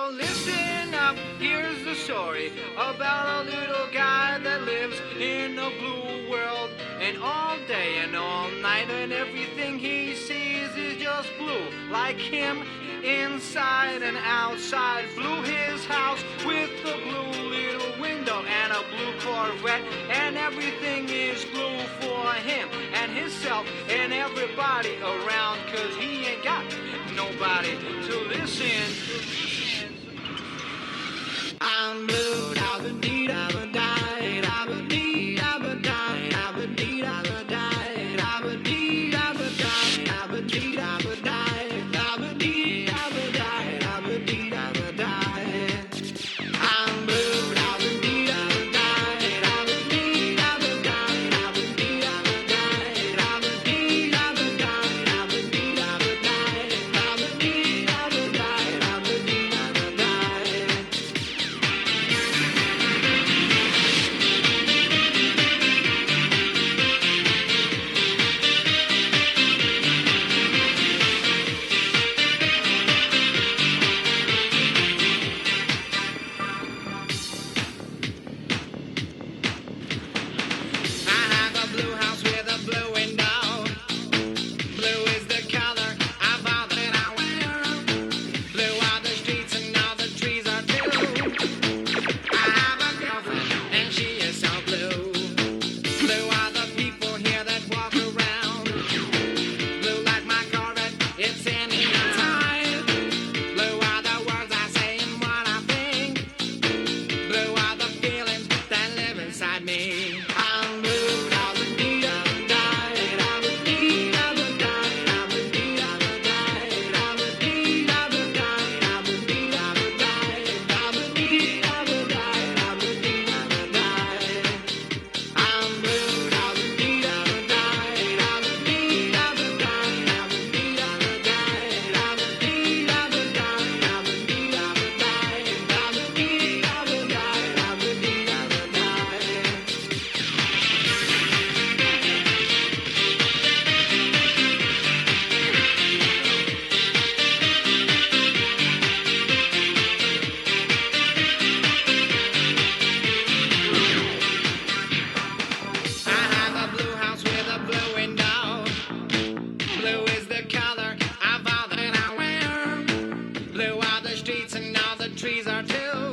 Well, listen up, here's the story about a little guy that lives in a blue world. And all day and all night, and everything he sees is just blue. Like him, inside and outside. Blue his house with a blue little window and a blue Corvette. And everything is blue for him and himself and everybody around. Cause he ain't got nobody to listen. I'm blue, da-ba-dee, da-ba-die, da-ba-dee, da-ba-die, da-ba-dee, da-ba-die, da-ba-dee, da-ba-die, da-ba-dee, da-ba-die, da-ba-dee, da-ba-die, da-ba-dee, da-ba-die. I'm blue, da-ba-dee, da-ba-die, da-ba-dee, da-ba-die, da-ba-dee, da-ba-die, da-ba-dee, da-ba-die, da-ba-dee, da-ba-die, da-ba-dee, da-ba-die, da-ba-dee, da-ba-die. I have a blue house with a blue window. Blue is the color of all that I wear. Blue are the streets and all the trees are blue. I have a girlfriend and she is so blue. Blue are the people here that walk around. Blue like my Corvette, it's any time. Blue are the words I say and what I think. Blue are the feelings that live inside me. I'm blue, da-ba-dee, da-ba-die, da-ba-dee, da-ba-die, da-ba-dee, da-ba-die, da-ba-dee, da-ba-die, da-ba-dee, da-ba-die, da-ba-dee, da-ba-die, da-ba-dee, da-ba-die. I'm blue, da-ba-dee, da-ba-die, da-ba-dee, da-ba-die, da-ba-dee, da-ba-die, da-ba-dee, da-ba-die, da-ba-dee, da-ba-die, da-ba-dee, da-ba-die, da-ba-dee, da-ba-die. I have a blue house with a blue window. Blue is the color of all that I wear. Blue are the streets and all the trees are too.